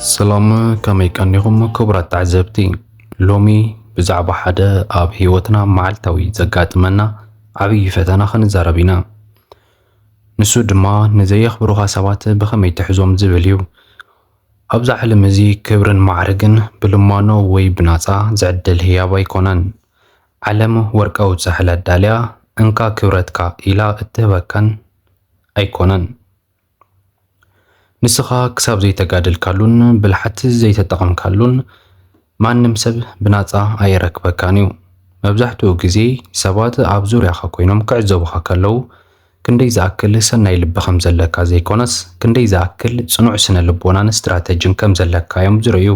سلام كمي كان يغم كبرت تعزبتي لومي بزعب حدا اب هيوتنا معلتوي زقات منا عبي فتنا خنزاربينا نسو دما نزي يخبروها سوات بخمي تحزوم زبليو ابزع حلمزي كبرن معرقن بلمانو وي بناصا زعدل هيابا يكونن علم ورقاو سحل الداليا انكا كبرتكا الى اتبكن ايكونن نسخة كساب زي تقادل كالون بالحت زي تتقم كالون ማንም ሰብ ብናጻ ኣይረክበካንዩ መብዛሕትኡ ግዜ ሰባት ኣብ ዙርያኻ ኮይኖም ክዕዘቡኻ ከለው ክንደይ ዝኣክል ሰናይ ልቢ ከም ዘለካ ዘይኮነስ ክንደይ ዝኣክል ጽኑዕ ስነ ልቦናን ስትራቴጂን ከም ዘለካዮም ዝረዩ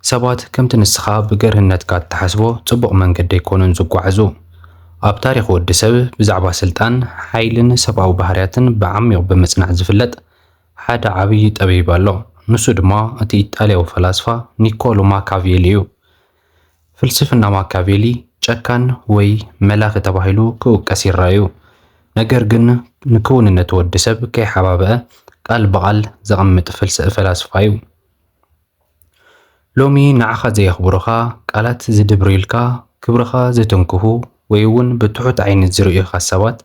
ሰባት ከምቲ ንስኻ ብገርህነትካ እትሓስቦ ጽቡቕ መንገዲ ኣይኮኑን ዝጓዓዙ ኣብ ታሪኽ ወዲ ሰብ ብዛዕባ ስልጣን ሓይልን ሰብኣዊ ባህርያትን ብዓሚቕ ብምጽናዕ ዝፍለጥ ሓደ ዓብይ ጠቢብ ኣሎ ንሱ ድማ እቲ ኢጣልያዊ ፈላስፋ ኒኮሎ ማካቬሊ እዩ ፍልስፍና ማካቬሊ ጨካን ወይ መላኽ ተባሂሉ ክውቀስ ይረአዩ ነገር ግን ንክውንነት ወዲ ሰብ ከይሓባበ ቃል በቃል ዘቐምጥ ፈላስፋ እዩ ሎሚ ንዓኻ ዘየኽብሩኻ ቃላት ዝድብርልካ ክብርኻ ዝትንክሁ ወይ እውን ብትሑት ዓይነት ዝርእዩኻ ሰባት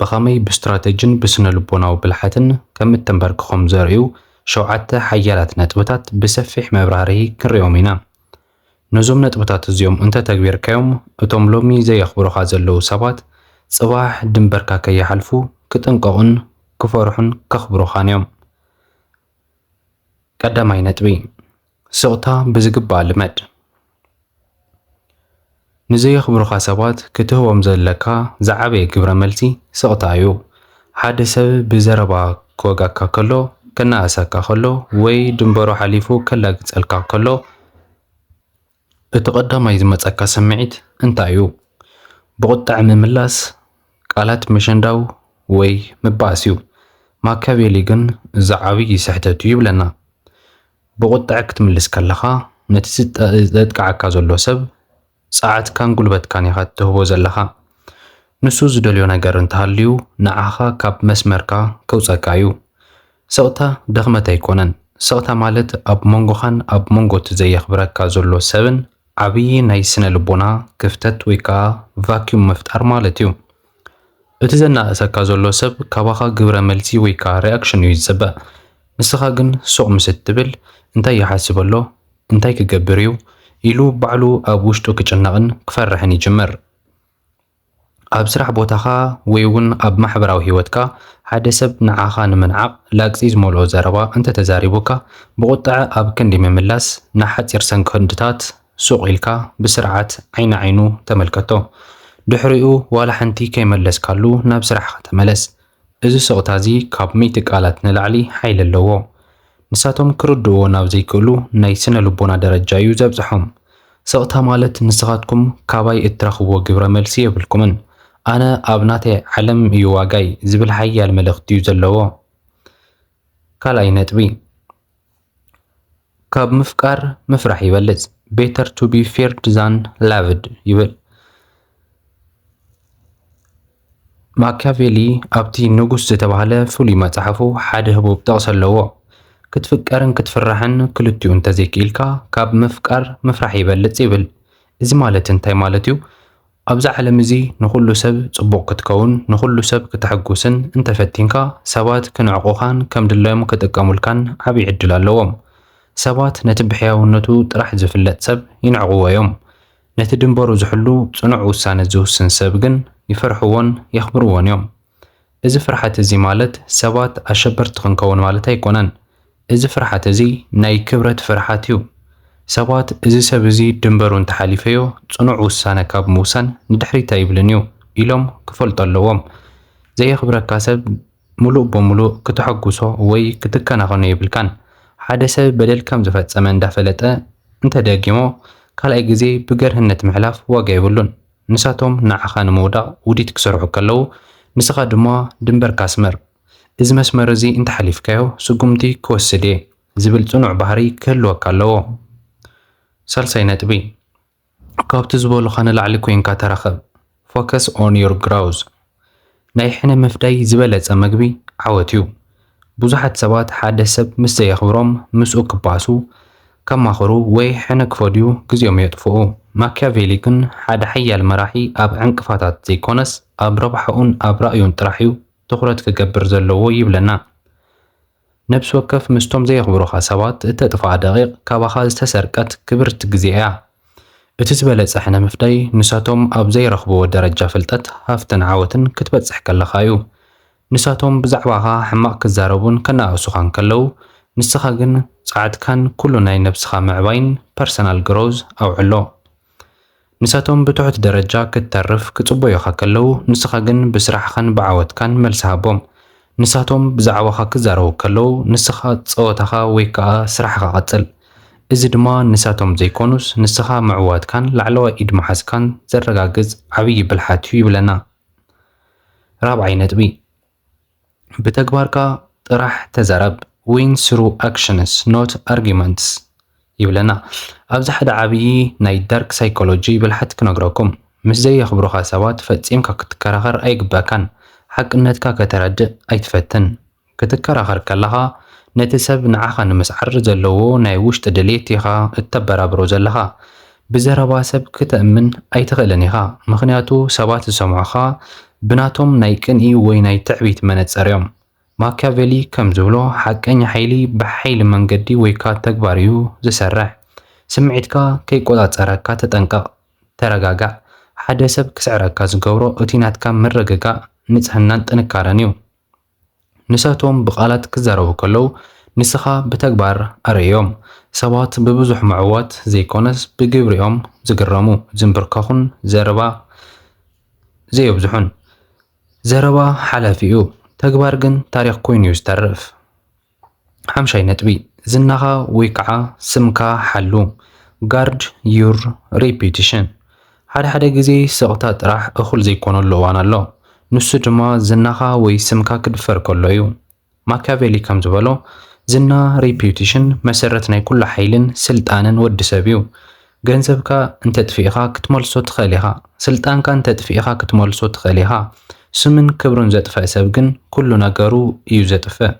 ብኸመይ ብስትራቴጂን ብስነ ልቦናዊ ብልሓትን ከም እተንበርክኾም ዘርእዩ ሸውዓተ ሓያላት ነጥብታት ብሰፊሕ መብራህርሂ ክንሪኦም ኢና ነዞም ነጥብታት እዚኦም እንተተግቢርካዮም እቶም ሎሚ ዘየኽብሩኻ ዘለው ሰባት ጽባሕ ድንበርካ ከይሓልፉ ክጥንቀቑን ክፈርሑን ከኽብሩኻን እዮም ቀዳማይ ነጥቢ ስቕታ ብዝግባእ ልመድ ንዘየኽብሩኻ ሰባት ክትህቦም ዘለካ ዝዓበየ ግብረ መልሲ ስቕታ እዩ ሓደ ሰብ ብዘረባ ክወጋካ ከሎ ከናእሰካ ከሎ ወይ ድንበሩ ሓሊፉ ከላግጸልካ ከሎ እቲ ቀዳማይ ዝመጸካ ስምዒት እንታይ እዩ ብቁጣዕ ምምላስ ቃላት መሸንዳው ወይ ምባእስ እዩ ማካቬሊ ግን እዚ ዓብይ ስሕተት እዩ ይብለና ብቁጣዕ ክትምልስ ከለኻ ነቲ ዘጥቃዓካ ዘሎ ሰብ ጸዓትካን ጉልበትካን ኢኻ እትህቦ ዘለኻ ንሱ ዝደልዮ ነገር እንተሃልዩ ንዓኻ ካብ መስመርካ ከውፀካ እዩ ስቕታ ደኽመት ኣይኮነን ስቕታ ማለት ኣብ መንጎኻን ኣብ መንጎት ዘየኽብረካ ዘሎ ሰብን ዓብይ ናይ ስነ ልቦና ክፍተት ወይ ከዓ ቫክዩም መፍጣር ማለት እዩ እቲ ዘናእሰካ ዘሎ ሰብ ካባኻ ግብረ መልሲ ወይ ከዓ ሪኣክሽን እዩ ዝፅበእ ንስኻ ግን ሱቕ ምስ እትብል እንታይ ይሓስብ ኣሎ እንታይ ክገብር እዩ ኢሉ ባዕሉ ኣብ ውሽጡ ክጭነቕን ክፈርሕን ይጅምር ኣብ ስራሕ ቦታኻ ወይ እውን ኣብ ማሕበራዊ ህይወትካ ሓደ ሰብ ንዓኻ ንምንዓቕ ላግፂ ዝመልኦ ዘረባ እንተተዛሪቡካ ብቁጣዕ ኣብ ክንዲ ምምላስ ንሓፂር ሰንከንድታት ሱቕ ኢልካ ብስርዓት ዓይኒ ዓይኑ ተመልከቶ ድሕሪኡ ዋላ ሓንቲ ከይመለስካሉ ናብ ስራሕኻ ተመለስ እዚ ስቕታ እዚ ካብ ሚእቲ ቃላት ንላዕሊ ሓይሊ ኣለዎ ንሳቶም ክርድእዎ ናብ ዘይክእሉ ናይ ስነ ልቦና ደረጃ እዩ ዘብፅሖም ስቕታ ማለት ንስኻትኩም ካባይ እትረኽብዎ ግብረ መልሲ የብልኩምን ኣነ ኣብ ናተይ ዓለም እዩ ዋጋይ ዝብል ሓያል መልእኽቲ እዩ ዘለዎ ካልኣይ ነጥቢ ካብ ምፍቃር ምፍራሕ ይበልፅ better to be feared than loved ይብል ማካቬሊ ኣብቲ ንጉስ ዝተባሃለ ፍሉይ መፅሓፉ ሓደ ህቡብ ጥቕስ ኣለዎ ክትፍቀርን ክትፍራሕን ክልቲኡ እንተዘይክኢልካ ካብ ምፍቃር ምፍራሕ ይበልፅ ይብል እዚ ማለት እንታይ ማለት እዩ ኣብዛ ዓለም እዚ ንኹሉ ሰብ ጽቡቕ ክትከውን ንኹሉ ሰብ ክትሕጉስን እንተፈቲንካ ሰባት ክንዕቑኻን ከም ድለዮም ክጥቀሙልካን ዓብይ ዕድል ኣለዎም ሰባት ነቲ ብሕያውነቱ ጥራሕ ዝፍለጥ ሰብ ይንዕቑዎዮም ነቲ ድንበሩ ዝሕሉ ጽኑዕ ውሳነ ዝውስን ሰብ ግን ይፈርሕዎን የኽብርዎን እዮም እዚ ፍርሓት እዚ ማለት ሰባት ኣሸበርቲ ክንከውን ማለት ኣይኮነን እዚ ፍርሓት እዚ ናይ ክብረት ፍርሓት እዩ ሰባት እዚ ሰብ እዚ ድንበሩ እንተሓሊፈዮ ጽኑዕ ውሳነ ካብ ምውሳን ንድሕሪት ኣይብልን እዩ ኢሎም ክፈልጡ ኣለዎም ዘየኽብረካ ሰብ ሙሉእ በሙሉእ ክትሐጉሶ ወይ ክትከናኸኖ የብልካን ሓደ ሰብ በደል ከም ዝፈጸመ እንዳፈለጠ እንተደጊሞ ካልኣይ ግዜ ብገርህነት ምሕላፍ ዋጋ የብሉን ንሳቶም ንዓኻ ንምውዳቕ ውዲት ክሰርሑ ከለው ንስኻ ድማ ድንበርካ ኣስመር እዚ መስመር እዚ እንተሓሊፍካዮ ስጉምቲ ክወስድ እየ ዝብል ጽኑዕ ባህሪ ክህልወካ ኣለዎ ሳልሳይ ነጥቢ ካብቲ ዝበሉኻ ንላዕሊ ኮይንካ ተረኸብ ፎከስ ኦን ዮር ግራውዝ ናይ ሕነ ምፍዳይ ዝበለጸ መግቢ ዓወት እዩ ብዙሓት ሰባት ሓደ ሰብ ምስ ዘየኽብሮም ምስኡ ክባሱ ከማኽሩ ወይ ሕነ ክፈድዩ ግዚኦም የጥፍኡ። ማኪያቬሊ ግን ሓደ ሓያል መራሒ ኣብ ዕንቅፋታት ዘይኮነስ ኣብ ረብሓኡን ኣብ ራእዩን ጥራሕ እዩ ትኹረት ክገብር ዘለዎ ይብለና። ነብሲ ወከፍ ምስቶም ዘየኽብሩኻ ሰባት እተጥፍኣ ደቂቕ ካባኻ ዝተሰርቀት ክብርቲ ግዜ እያ። እቲ ዝበለፀ ሕነ ምፍዳይ ንሳቶም ኣብ ዘይረኽብዎ ደረጃ ፍልጠት ሃፍትን ዓወትን ክትበፅሕ ከለኻ እዩ። ንሳቶም ብዛዕባኻ ሕማቕ ክዛረቡን ከናእሱኻን ከለዉ ንስኻ ግን ጻዕድካን ኩሉ ናይ ነብስኻ ምዕባይን ፐርሰናል ግሮዝ ኣውዕሎ። ንሳቶም ብትሑት ደረጃ ክትተርፍ ክጽበዩኻ ከለዉ ንስኻ ግን ብስራሕኻን ብዓወትካን መልሲ ሃቦም። ንሳቶም ብዛዕባኻ ክዛረቡ ከለዉ ንስኻ ፀወታኻ ወይ ከዓ ስራሕኻ ቀጽል። እዚ ድማ ንሳቶም ዘይኮኑስ ንስኻ ምዕዋትካን ላዕለዋይ ኢድ መሓዝካን ዘረጋግጽ ዓብዪ ብልሓት እዩ ይብለና። ራብዓይ ነጥቢ ብተግባርካ ጥራሕ ተዛረብ win through actions not arguments ይብለና። ኣብዚ ሓደ ዓብዪ ናይ ዳርክ ሳይኮሎጂ ብልሓት ክነግረኩም። ምስ ዘየኽብሩኻ ሰባት ፈጺምካ ክትከራኸር ኣይግባእካን። ሓቅነትካ ከተረድእ ኣይትፈትን። ክትከራኸር ከለኻ ነቲ ሰብ ንዓኻ ንምስዓር ዘለዎ ናይ ውሽጢ ድሌት ኢኻ እተበራብሮ ዘለኻ። ብዘረባ ሰብ ክትእምን ኣይትኽእልን ኢኻ። ምኽንያቱ ሰባት ዝሰምዑኻ ብናቶም ናይ ቅንኢ ወይ ናይ ትዕቢት መነጽር እዮም። ማኪያቬሊ ከም ዝብሎ ሓቀኛ ሓይሊ ብሓይሊ መንገዲ ወይ ከዓ ተግባር እዩ ዝሰርሕ። ስምዒትካ ከይቆጻጸረካ ተጠንቀቕ፣ ተረጋጋዕ። ሓደ ሰብ ክስዕረካ ዝገብሮ እቲ ናትካ ምርግጋእ ንጽህናን ጥንካረን እዩ። ንሳቶም ብቓላት ክዛረቡ ከለዉ ንስኻ ብተግባር ኣርእዮም። ሰባት ብብዙሕ ምዕዋት ዘይኮነስ ብግብሪኦም ዝግረሙ ዝንብርከኹን ዘረባ ዘየብዝሑን። ዘረባ ሓላፊ እዩ፣ ተግባር ግን ታሪኽ ኮይኑ እዩ ዝተርፍ። ሓምሻይ ነጥቢ ዝናኻ ወይ ከዓ ስምካ ሓሉ ጋርድ ዩር ሬፒቲሽን። ሓደ ሓደ ግዜ ስቕታ ጥራሕ እኹል ዘይኮነሉ እዋን ኣሎ። ንሱ ድማ ዝናኻ ወይ ስምካ ክድፈር ከሎ እዩ። ማኪያቬሊ ከም ዝበሎ ዝና ሬፒቲሽን መሰረት ናይ ኩሉ ሓይልን ስልጣንን ወዲ ሰብ እዩ። ገንዘብካ እንተጥፊኢኻ ክትመልሶ ትኽእል ኢኻ። ስልጣንካ እንተጥፊኢኻ ክትመልሶ ትኽእል ኢኻ። ስምን ክብርን ዘጥፍእ ሰብ ግን ኩሉ ነገሩ እዩ ዘጥፍእ።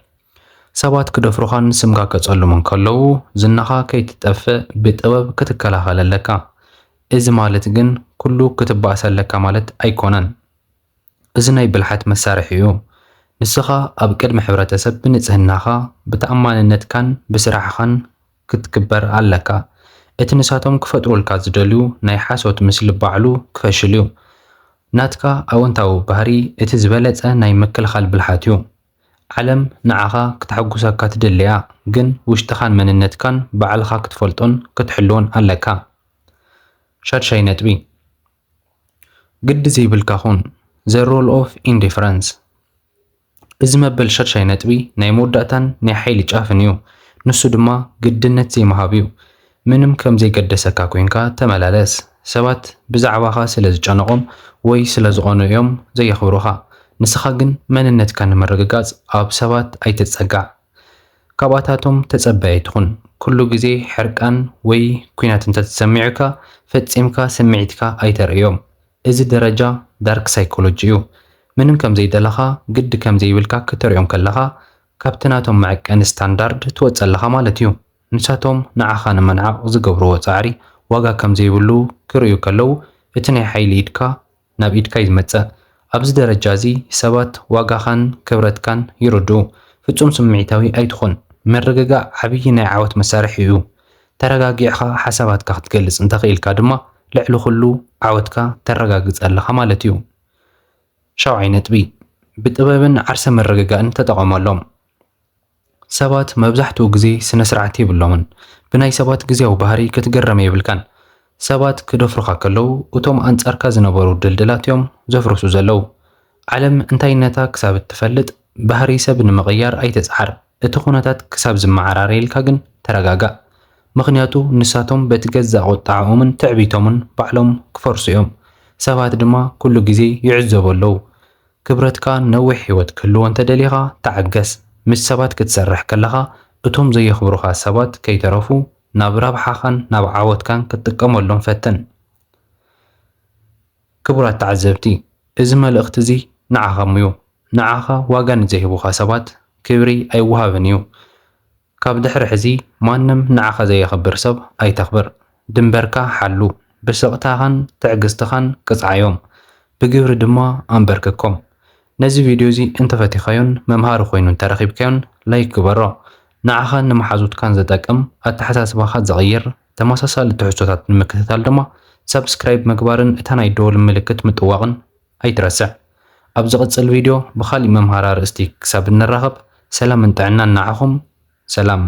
ሰባት ክደፍሩኻን ስምካ ከጸልሙን ከለዉ ዝናኻ ከይትጠፍእ ብጥበብ ክትከላኸል ኣለካ። እዚ ማለት ግን ኩሉ ክትባእሰለካ ማለት ኣይኮነን። እዚ ናይ ብልሓት መሳርሒ እዩ። ንስኻ ኣብ ቅድሚ ሕብረተሰብ ብንጽህናኻ ብተኣማንነትካን ብስራሕኻን ክትክበር ኣለካ። እቲ ንሳቶም ክፈጥሩልካ ዝደልዩ ናይ ሓሶት ምስሊ ባዕሉ ክፈሽል እዩ። ናትካ ኣወንታዊ ባህሪ እቲ ዝበለጸ ናይ ምክልኻል ብልሓት እዩ። ዓለም ንዓኻ ክትሐጉሰካ ትደልያ፣ ግን ውሽጥኻን መንነትካን ባዕልኻ ክትፈልጦን ክትሕልዎን ኣለካ። ሻድሻይ ነጥቢ ግዲ ዘይብልካ ኹን ዘ ሮል ኦፍ ኢንዲፈረንስ። እዚ መበል ሻድሻይ ነጥቢ ናይ መወዳእታን ናይ ሓይሊ ጫፍን እዩ። ንሱ ድማ ግድነት ዘይምሃብ እዩ። ምንም ከም ዘይገደሰካ ኮንካ ተመላለስ። ሰባት ብዛዕባኻ ስለ ዝጨነቖም ወይ ስለ ዝቐንዑ እዮም ዘየኽብሩኻ። ንስኻ ግን መንነትካ ንምርግጋጽ ኣብ ሰባት ኣይትጸጋዕ። ካብኣታቶም ተጸባይ ኣይትኹን። ኩሉ ግዜ ሕርቃን ወይ ኩናት እንተትሰሚዑካ ፈጺምካ ስምዒትካ ኣይተርእዮም። እዚ ደረጃ ዳርክ ሳይኮሎጂ እዩ። ምንም ከም ዘይደለኻ ግዲ ከም ዘይብልካ ክትሪኦም ከለኻ ካብቲ ናቶም መዐቀኒ ስታንዳርድ ትወፅእ ኣለኻ ማለት እዩ። ንሳቶም ንዓኻ ንመንዓቕ ዝገብርዎ ጻዕሪ ዋጋ ከም ዘይብሉ ክርእዩ ከለዉ እቲ ናይ ሓይሊ ኢድካ ናብ ኢድካ ይመጽእ። ኣብዚ ደረጃ እዚ ሰባት ዋጋኻን ክብረትካን ይርድኡ። ፍጹም ስምዒታዊ ኣይትኹን። ምርግጋእ ዓብዪ ናይ ዓወት መሳርሒ እዩ። ተረጋጊዕኻ ሓሳባትካ ክትገልጽ እንተኽኢልካ ድማ ልዕሊ ኩሉ ዓወትካ ተረጋግጽ ኣለኻ ማለት እዩ። ሻውዓይ ነጥቢ ብጥበብን ዓርሰ ምርግጋእን ተጠቐመሎም። ሰባት መብዛሕትኡ ግዜ ስነ ስርዓት የብሎምን። ብናይ ሰባት ግዜያዊ ባህሪ ክትገረም የብልካን። ሰባት ክደፍሩኻ ከለዉ እቶም ኣንጻርካ ዝነበሩ ድልድላት እዮም ዘፍርሱ ዘለዉ። ዓለም እንታይነታ ክሳብ እትፈልጥ ባህሪ ሰብ ንምቕያር ኣይተጻዓር። እቲ ኩነታት ክሳብ ዝመዓራረየልካ ግን ተረጋጋእ። ምኽንያቱ ንሳቶም በቲ ገዛእ ቁጣዕኦምን ትዕቢቶምን ባዕሎም ክፈርሱ እዮም። ሰባት ድማ ኩሉ ግዜ ይዕዘቡ ኣለዉ። ክብረትካ ነዊሕ ህይወት ክህልዎ እንተደሊኻ ተዓገስ። ምስ ሰባት ክትሰርሕ ከለኻ እቶም ዘየኽብሩኻ ሰባት ከይተረፉ ናብ ረብሓኻን ናብ ዓወትካን ክትጥቀመሎም ፈትን። ክቡራት ተዓዘብቲ፣ እዚ መልእኽቲ እዚ ንዓኻም እዩ። ንዓኻ ዋጋ ንዘይህቡኻ ሰባት ክብሪ ኣይወሃብን እዩ። ካብ ድሕሪ ሕዚ ማንም ንዓኻ ዘየኽብር ሰብ ኣይተኽብር። ድንበርካ ሓሉ፣ ብስቕታኻን ትዕግስትኻን ቅፅዓዮም፣ ብግብሪ ድማ ኣንበርክኮም። ነዚ ቪድዮ እዚ እንተፈቲኻዮን መምሃሪ ኮይኑ እንተረኺብካዮን ላይክ ግበሮ። ንዓኻን ንመሓዙትካን ዝጠቅም ኣተሓሳስባኻ ዘቕይር ተመሳሳሊ ትሕዝቶታት ንምክትታል ድማ ሰብስክራይብ ምግባርን እታ ናይ ደወል ምልክት ምጥዋቕን ኣይትረስዕ። ኣብ ዝቕፅል ቪድዮ ብኻሊእ መምሃሪ ኣርእስቲ ክሳብ እንራኸብ ሰላምን ጥዕናን ንዓኹም። ሰላም